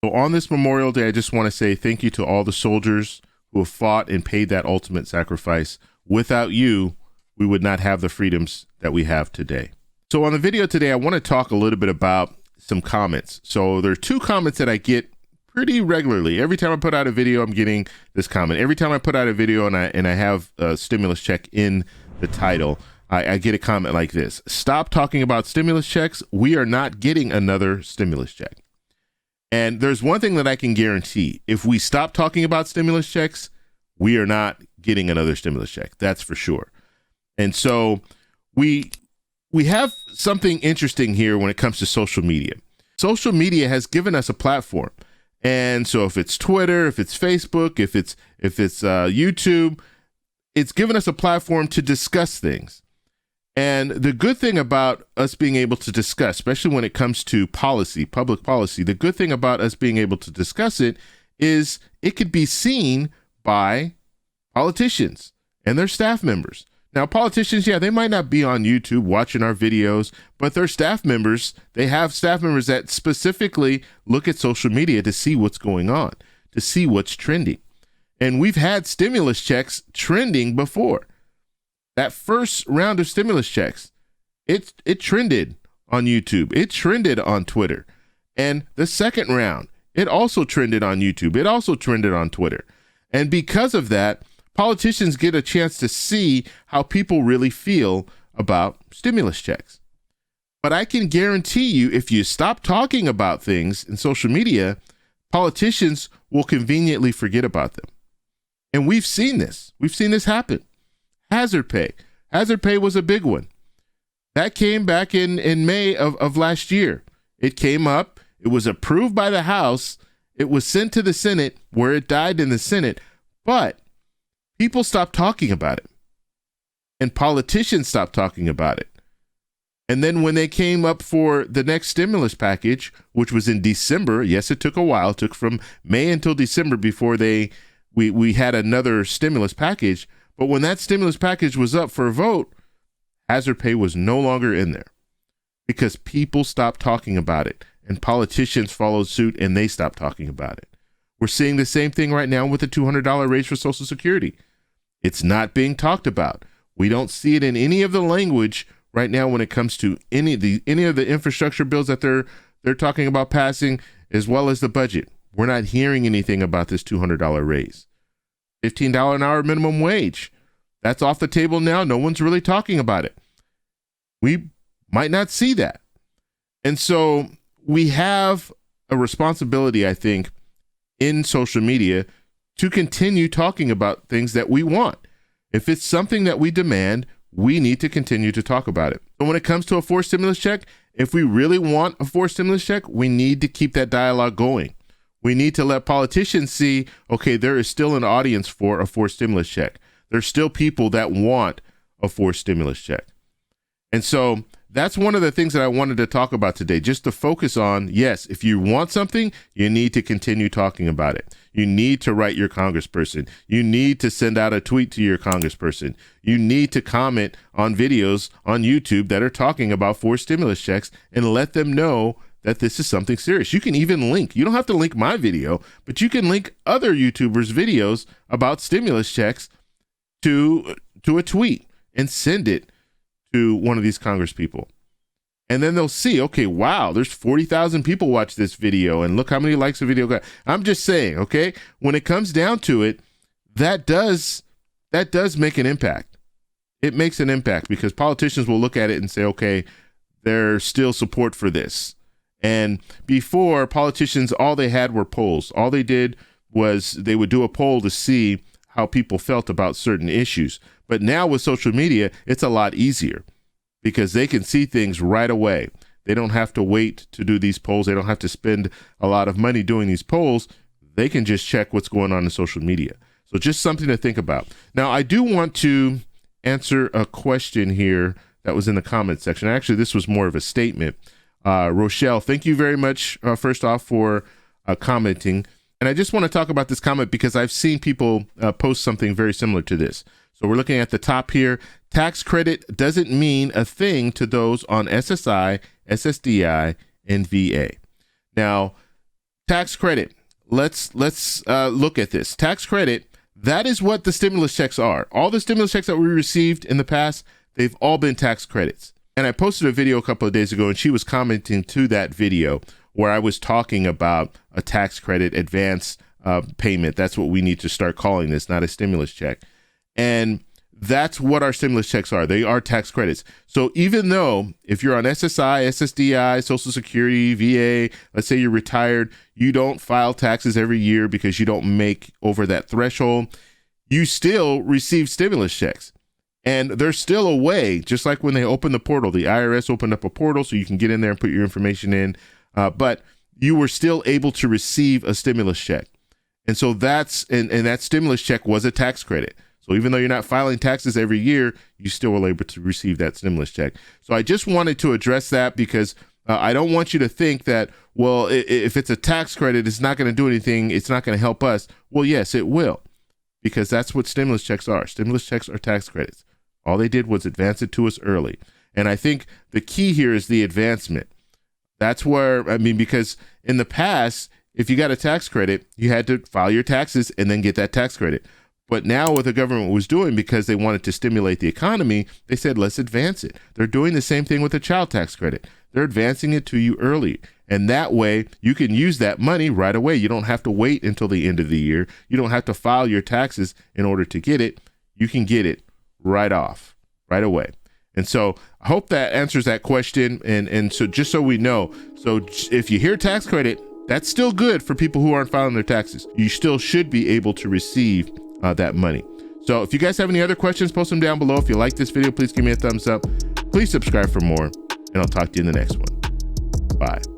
So on this Memorial Day, I just want to say thank you to all the soldiers who have fought and paid that ultimate sacrifice. Without you, we would not have the freedoms that we have today. So on the video today, I want to talk a little bit about some comments. So there are two comments that I get pretty regularly. Every time I put out a video, I'm getting this comment. Every time I put out a video and I have a stimulus check in the title, I get a comment like this: stop talking about stimulus checks. We are not getting another stimulus check. And there's one thing that I can guarantee. If we stop talking about stimulus checks, we are not getting another stimulus check. That's for sure. And so we have something interesting here when it comes to social media. Social media has given us a platform. And so if it's Twitter, if it's Facebook, if it's YouTube, it's given us a platform to discuss things. And the good thing about us being able to discuss, especially when it comes to policy, public policy, the good thing about us being able to discuss it is it could be seen by politicians and their staff members. Now, politicians, yeah, they might not be on YouTube watching our videos, but their staff members, they have staff members that specifically look at social media to see what's going on, to see what's trending. And we've had stimulus checks trending before. That first round of stimulus checks, it trended on YouTube. It trended on Twitter. And the second round, it also trended on YouTube. It also trended on Twitter. And because of that, politicians get a chance to see how people really feel about stimulus checks. But I can guarantee you, if you stop talking about things in social media, politicians will conveniently forget about them. And we've seen this. We've seen this happen. Hazard pay. Hazard pay was a big one. That came back in May of last year. It came up. It was approved by the House. It was sent to the Senate, where it died in the Senate. But people stopped talking about it. And politicians stopped talking about it. And then when they came up for the next stimulus package, which was in December, yes, it took a while. It took from May until December before we had another stimulus package. But when that stimulus package was up for a vote, hazard pay was no longer in there because people stopped talking about it and politicians followed suit and they stopped talking about it. We're seeing the same thing right now with the $200 raise for Social Security. It's not being talked about. We don't see it in any of the language right now when it comes to any of the infrastructure bills that they're talking about passing, as well as the budget. We're not hearing anything about this $200 raise. $15 an hour minimum wage. That's off the table now. No one's really talking about it. We might not see that. And so we have a responsibility, I think, in social media to continue talking about things that we want. If it's something that we demand, we need to continue to talk about it. But when it comes to a forced stimulus check, if we really want a forced stimulus check, we need to keep that dialogue going. We need to let politicians see, okay, there is still an audience for a forced stimulus check. There's still people that want a forced stimulus check. And so that's one of the things that I wanted to talk about today, just to focus on, yes, if you want something, you need to continue talking about it. You need to write your congressperson. You need to send out a tweet to your congressperson. You need to comment on videos on YouTube that are talking about forced stimulus checks and let them know that this is something serious. You can even link. You don't have to link my video, but you can link other YouTubers' videos about stimulus checks to a tweet and send it to one of these Congress people. And then they'll see, okay, wow, there's 40,000 people watch this video and look how many likes the video got. I'm just saying, okay, when it comes down to it, that does make an impact. It makes an impact because politicians will look at it and say, okay, there's still support for this. And before, politicians, all they had were polls. All they did was they would do a poll to see how people felt about certain issues. But now with social media, it's a lot easier because they can see things right away. They don't have to wait to do these polls. They don't have to spend a lot of money doing these polls. They can just check what's going on in social media. So just something to think about. Now, I do want to answer a question here that was in the comment section. Actually, this was more of a statement. Rochelle, thank you very much, first off, for commenting. And I just want to talk about this comment because I've seen people post something very similar to this. So we're looking at the top here. Tax credit doesn't mean a thing to those on SSI, SSDI, and VA. Now, Tax credit. Let's look at this. Tax credit, that is what the stimulus checks are. All the stimulus checks that we received in the past, they've all been tax credits. And I posted a video a couple of days ago, and she was commenting to that video where I was talking about a tax credit advance payment. That's what we need to start calling this, not a stimulus check. And that's what our stimulus checks are. They are tax credits. So even though if you're on SSI, SSDI, Social Security, VA, let's say you're retired, you don't file taxes every year because you don't make over that threshold, you still receive stimulus checks. And there's still a way, just like when they opened the portal, the IRS opened up a portal so you can get in there and put your information in, but you were still able to receive a stimulus check. And so that's, and that stimulus check was a tax credit. So even though you're not filing taxes every year, you still were able to receive that stimulus check. So I just wanted to address that because I don't want you to think that, well, if it's a tax credit, it's not going to do anything. It's not going to help us. Well, yes, it will, because that's what stimulus checks are. Stimulus checks are tax credits. All they did was advance it to us early. And I think the key here is the advancement. That's where, I mean, because in the past, if you got a tax credit, you had to file your taxes and then get that tax credit. But now what the government was doing, because they wanted to stimulate the economy, they said, let's advance it. They're doing the same thing with the child tax credit. They're advancing it to you early. And that way you can use that money right away. You don't have to wait until the end of the year. You don't have to file your taxes in order to get it. You can get it right off, right away. And so I hope that answers that question. And so just so we know, so if you hear tax credit, that's still good for people who aren't filing their taxes. You still should be able to receive that money. So if you guys have any other questions, post them down below. If you like this video, please give me a thumbs up. Please subscribe for more, and I'll talk to you in the next one. Bye.